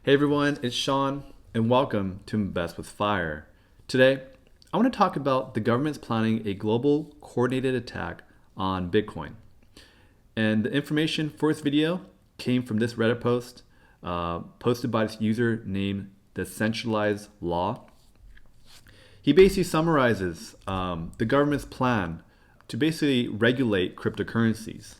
Hey everyone, it's Sean, and welcome to Invest with Fire. Today, I want to talk about the government's planning a global coordinated attack on Bitcoin. And the information for this video came from this Reddit post posted by this user named The Centralized Law. He basically summarizes the government's plan to basically regulate cryptocurrencies.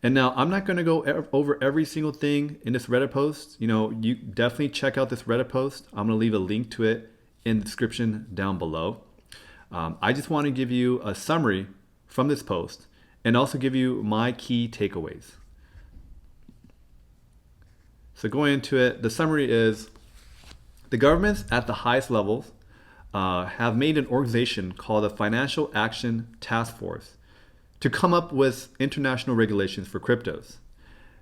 And now I'm not going to go over every single thing in this Reddit post. You definitely check out this Reddit post. I'm going to leave a link to it in the description down below. I just want to give you a summary from this post and also give you my key takeaways. So going into it, the summary is the governments at the highest levels have made an organization called the Financial Action Task Force to come up with international regulations for cryptos.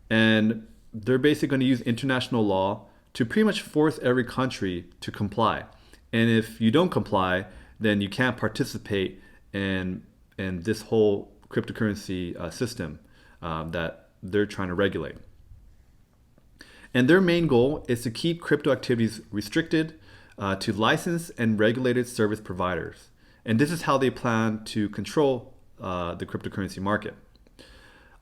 And they're basically going to use international law to pretty much force every country to comply. And if you don't comply, then you can't participate in this whole cryptocurrency system that they're trying to regulate. And their main goal is to keep crypto activities restricted to licensed and regulated service providers. And this is how they plan to control the cryptocurrency market.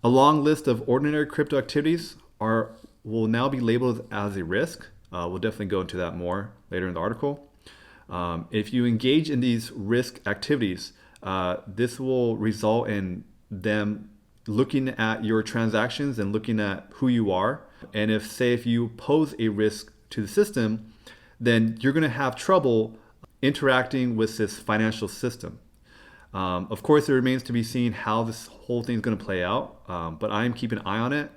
A long list of ordinary crypto activities will now be labeled as a risk. We'll definitely go into that more later in the article. If you engage in these risk activities, this will result in them looking at your transactions and looking at who you are. And if you pose a risk to the system, then you're going to have trouble interacting with this financial system. Of course, it remains to be seen how this whole thing is going to play out, but I am keeping an eye on it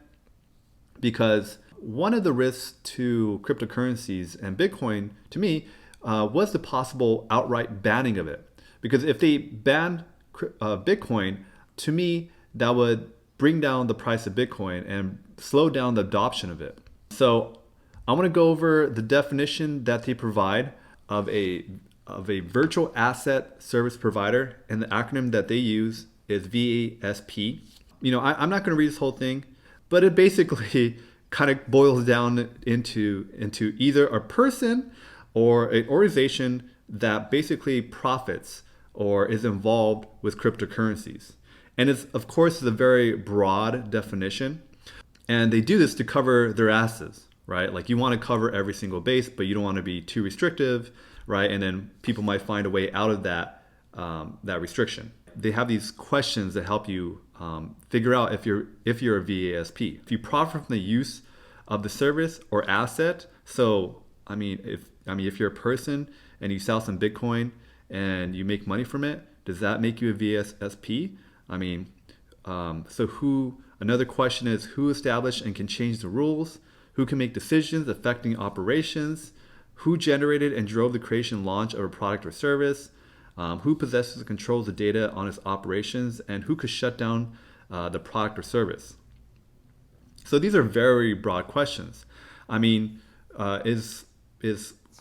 because one of the risks to cryptocurrencies and Bitcoin, to me, was the possible outright banning of it. Because if they banned Bitcoin, to me, that would bring down the price of Bitcoin and slow down the adoption of it. So I want to go over the definition that they provide of a virtual asset service provider, and the acronym that they use is VASP. I'm not going to read this whole thing, but it basically kind of boils down into either a person or an organization that basically profits or is involved with cryptocurrencies. And it's, of course, a very broad definition, and they do this to cover their asses, right? Like you want to cover every single base, but you don't want to be too restrictive, right? And then people might find a way out of that restriction. They have these questions that help you figure out if you're a VASP. If you profit from the use of the service or asset. So if you're a person and you sell some Bitcoin and you make money from it, does that make you a VASP? Another question is who established and can change the rules? Who can make decisions affecting operations? Who generated and drove the creation and launch of a product or service? Who possesses and controls the data on its operations? And who could shut down the product or service? So these are very broad questions. Is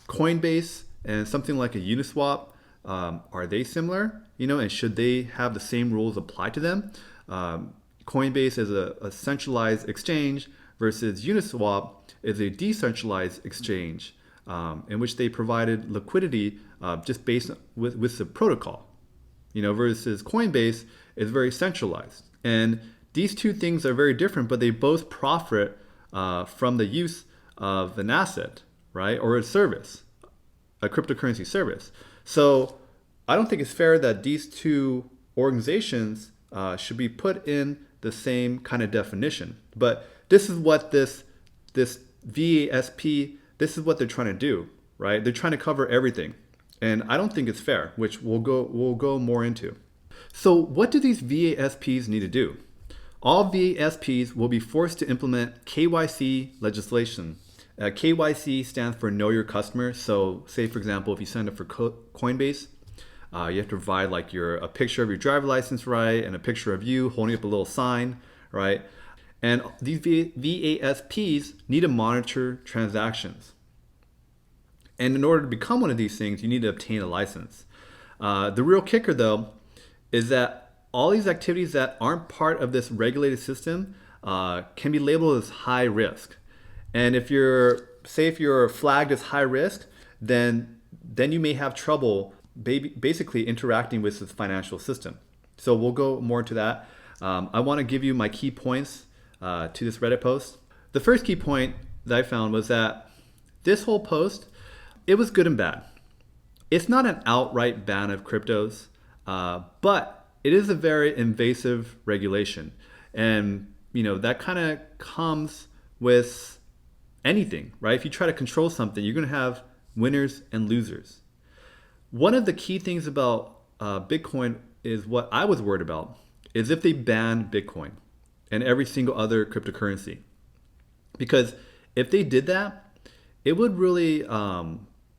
Coinbase and something like a Uniswap, are they similar? And should they have the same rules apply to them? Coinbase is a centralized exchange versus Uniswap is a decentralized exchange. In which they provided liquidity just based with the protocol, versus Coinbase is very centralized. And these two things are very different, but they both profit from the use of an asset, right, or a service, a cryptocurrency service. So I don't think it's fair that these two organizations should be put in the same kind of definition. But this is what this VASP. This is what they're trying to do, right? They're trying to cover everything. And I don't think it's fair, which we'll go more into. So what do these VASPs need to do? All VASPs will be forced to implement KYC legislation. KYC stands for Know Your Customer. So say, for example, if you sign up for Coinbase, you have to provide like a picture of your driver's license, right? And a picture of you holding up a little sign, right? And these VASPs need to monitor transactions. And in order to become one of these things, you need to obtain a license. The real kicker, though, is that all these activities that aren't part of this regulated system can be labeled as high risk. And if you're say if you're flagged as high risk, then you may have trouble basically interacting with this financial system. So we'll go more into that. I want to give you my key points to this Reddit post. The first key point that I found was that this whole post, it was good and bad. It's not an outright ban of cryptos, but it is a very invasive regulation. And that kind of comes with anything, right? If you try to control something, you're going to have winners and losers. One of the key things about Bitcoin is what I was worried about is if they ban Bitcoin and every single other cryptocurrency. Because if they did that, it would really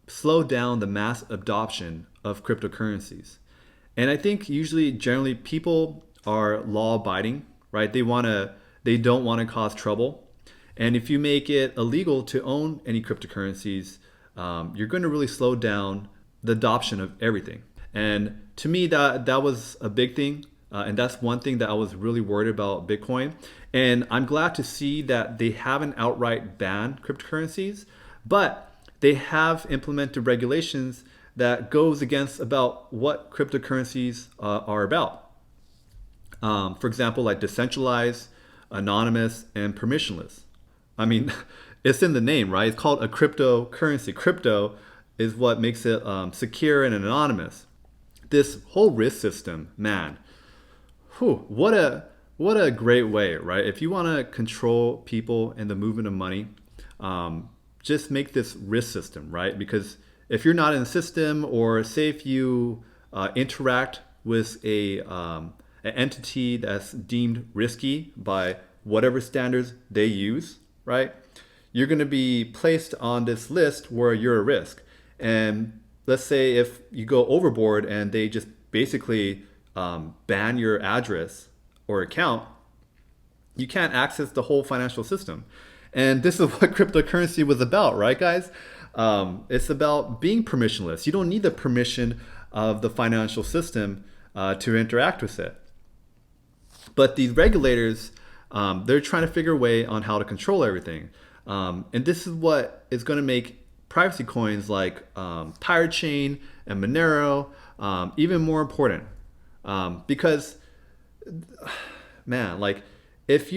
slow down the mass adoption of cryptocurrencies. And I think generally people are law abiding, right? They don't want to cause trouble. And if you make it illegal to own any cryptocurrencies, you're going to really slow down the adoption of everything. And to me, that was a big thing. And that's one thing that I was really worried about Bitcoin. And I'm glad to see that they haven't outright banned cryptocurrencies, but they have implemented regulations that goes against about what cryptocurrencies are about. For example, like decentralized, anonymous, and permissionless. I mean, it's in the name, right? It's called a cryptocurrency. Crypto is what makes it secure and anonymous. This whole risk system, man, what a great way, right? If you want to control people and the movement of money, just make this risk system, right? Because if you're not in the system, or say if you interact with an entity that's deemed risky by whatever standards they use, right? You're going to be placed on this list where you're a risk. And let's say if you go overboard and they just basically ban your address or account, you can't access the whole financial system. And this is what cryptocurrency was about, right, guys? It's about being permissionless. You don't need the permission of the financial system to interact with it. But these regulators, they're trying to figure a way on how to control everything. And this is what is going to make privacy coins like Pirate Chain and Monero even more important. Because, man, like if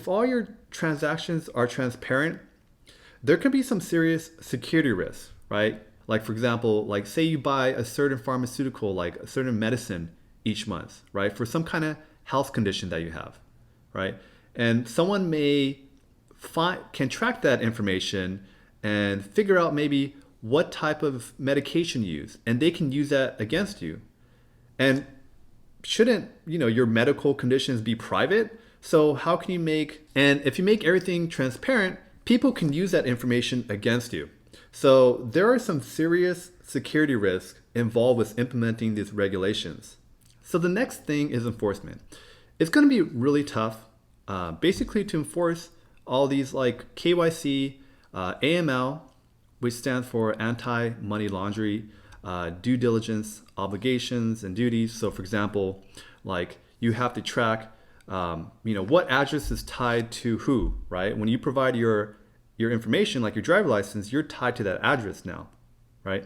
all your transactions are transparent, there can be some serious security risks, right? Like, for example, like say you buy a certain pharmaceutical, like a certain medicine each month, right? For some kind of health condition that you have, right? And someone can track that information and figure out maybe what type of medication you use, and they can use that against you. And shouldn't, your medical conditions be private? So how can if you make everything transparent, people can use that information against you. So there are some serious security risks involved with implementing these regulations. So the next thing is enforcement. It's going to be really tough, basically to enforce all these like KYC, AML, which stands for anti-money laundering, due diligence obligations and duties. So for example, like you have to track what address is tied to who, right? When you provide your information, like your driver license, you're tied to that address now, right?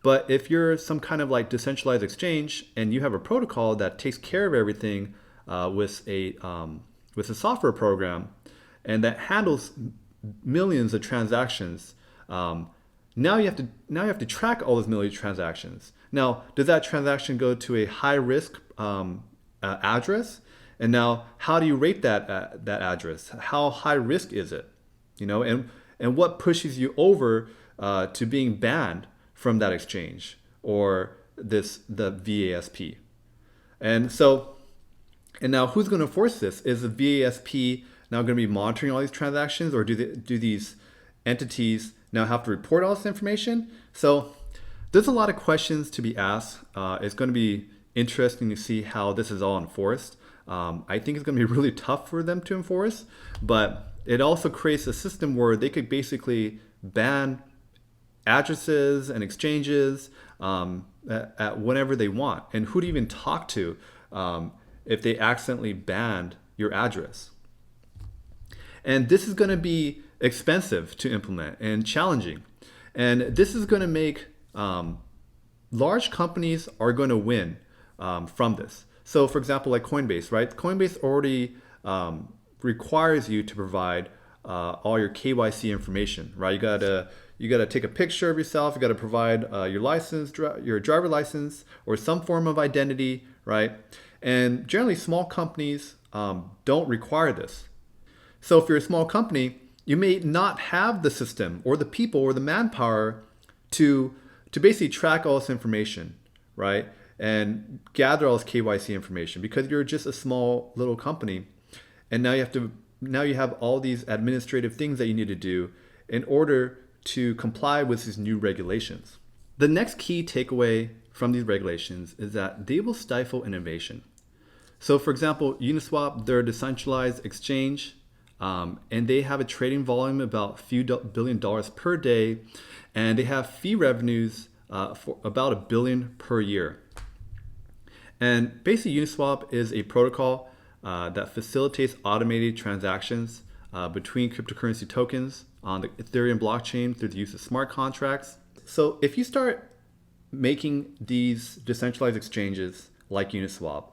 But if you're some kind of like decentralized exchange and you have a protocol that takes care of everything with a software program and that handles millions of transactions, now you have to track all those millions of transactions. Now, does that transaction go to a high risk address? And now, how do you rate that address? How high risk is it? And what pushes you over to being banned from that exchange or the VASP? And now who's going to enforce this? Is the VASP now going to be monitoring all these transactions, or do these entities now have to report all this information? So there's a lot of questions to be asked. It's going to be interesting to see how this is all enforced. I think it's going to be really tough for them to enforce, but it also creates a system where they could basically ban addresses and exchanges at whenever they want, and who to even talk to if they accidentally banned your address. And this is going to be expensive to implement and challenging. And this is going to make large companies are going to win from this. So for example, like Coinbase, right? Coinbase already requires you to provide all your KYC information, right? You gotta take a picture of yourself. You gotta provide your license, your driver license, or some form of identity, right? And generally, small companies don't require this. So if you're a small company, you may not have the system or the people or the manpower to basically track all this information, right? And gather all this KYC information because you're just a small little company. And now you have all these administrative things that you need to do in order to comply with these new regulations. The next key takeaway from these regulations is that they will stifle innovation. So for example, Uniswap, they're a decentralized exchange, and they have a trading volume about a few $1 billion per day, and they have fee revenues for about $1 billion per year. And basically Uniswap is a protocol that facilitates automated transactions between cryptocurrency tokens on the Ethereum blockchain through the use of smart contracts. So if you start making these decentralized exchanges like Uniswap,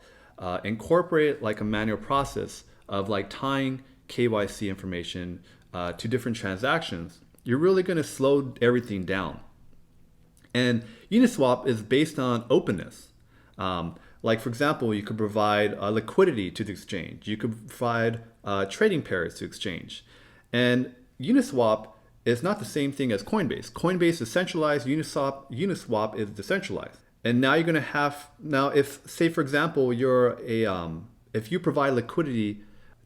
incorporate like a manual process of like tying KYC information to different transactions, you're really going to slow everything down. And Uniswap is based on openness. Like for example, you could provide liquidity to the exchange. You could provide trading pairs to exchange. And Uniswap is not the same thing as Coinbase. Coinbase is centralized, Uniswap is decentralized. And now you're gonna have, if say for example, if you provide liquidity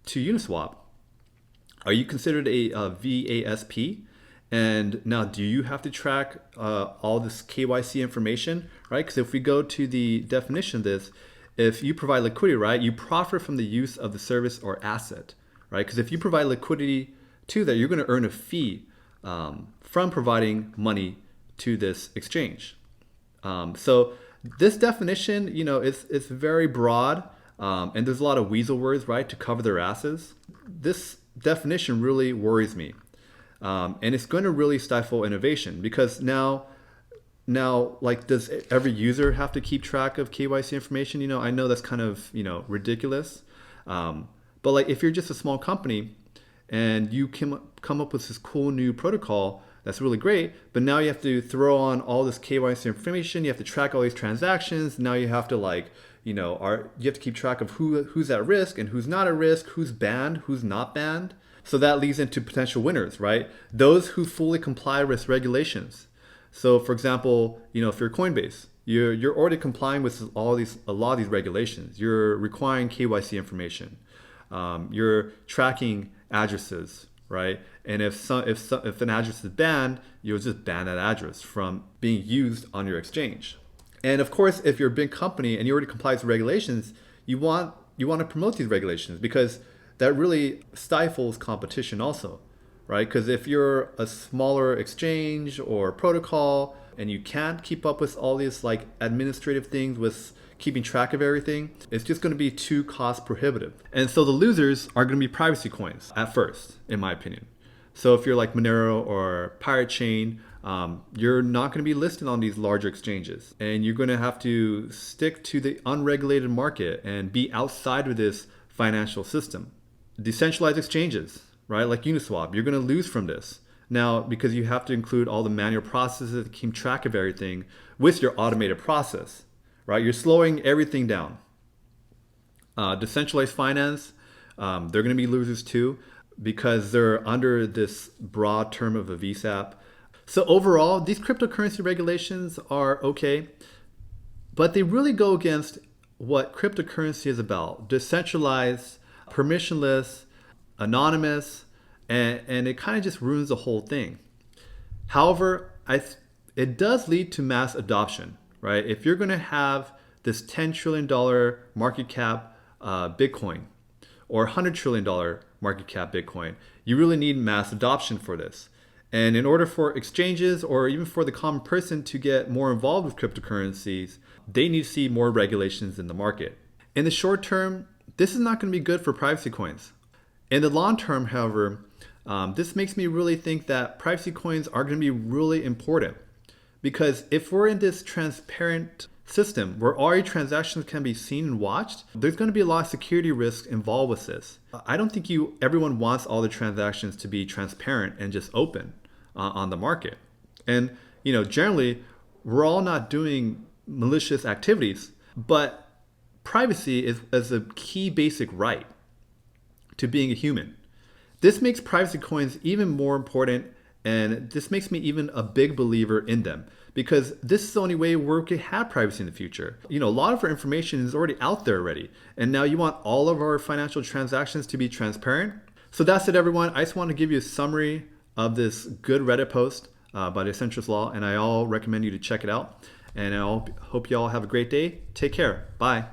to Uniswap, are you considered a VASP? And now, do you have to track all this KYC information, right? Because if we go to the definition of this, if you provide liquidity, right, you profit from the use of the service or asset, right? Because if you provide liquidity to that, you're going to earn a fee from providing money to this exchange. So this definition, it's very broad, and there's a lot of weasel words, right, to cover their asses. This definition really worries me. And it's going to really stifle innovation because now, like, does every user have to keep track of KYC information? I know that's kind of, ridiculous. But like, if you're just a small company and you come up with this cool new protocol, that's really great. But now you have to throw on all this KYC information. You have to track all these transactions. Now you have to you have to keep track of who's at risk and who's not at risk, who's banned, who's not banned. So that leads into potential winners, right? Those who fully comply with regulations. So for example, if you're Coinbase, you're already complying with a lot of these regulations. You're requiring KYC information. You're tracking addresses, right? And if an address is banned, you'll just ban that address from being used on your exchange. And of course, if you're a big company and you already comply with regulations, you want to promote these regulations because that really stifles competition also, right? Because if you're a smaller exchange or protocol and you can't keep up with all these like administrative things with keeping track of everything, it's just going to be too cost prohibitive. And so the losers are going to be privacy coins at first, in my opinion. So if you're like Monero or Pirate Chain, you're not going to be listed on these larger exchanges. And you're going to have to stick to the unregulated market and be outside of this financial system. Decentralized exchanges, right? Like Uniswap, you're going to lose from this. Now, because you have to include all the manual processes to keep track of everything with your automated process, right? You're slowing everything down. Decentralized finance, they're going to be losers too because they're under this broad term of a VSAP. So overall, these cryptocurrency regulations are okay, but they really go against what cryptocurrency is about: decentralized, permissionless, anonymous, and it kind of just ruins the whole thing. However, it does lead to mass adoption, right? If you're going to have this $10 trillion market cap Bitcoin or $100 trillion market cap Bitcoin, you really need mass adoption for this. And in order for exchanges or even for the common person to get more involved with cryptocurrencies, they need to see more regulations in the market. In the short term, this is not going to be good for privacy coins. In the long term, however, This makes me really think that privacy coins are going to be really important, because if we're in this transparent system where all your transactions can be seen and watched, there's going to be a lot of security risks involved with this. I don't think everyone wants all the transactions to be transparent and just open on the market. And generally, we're all not doing malicious activities, but privacy is a key basic right to being a human. This makes privacy coins even more important, and this makes me even a big believer in them, because this is the only way we can have privacy in the future. A lot of our information is already out there already, and now you want all of our financial transactions to be transparent. So that's it, everyone. I just want to give you a summary of this good Reddit post by the Essentials Law, and I all recommend you to check it out. And I hope you all have a great day. Take care. Bye.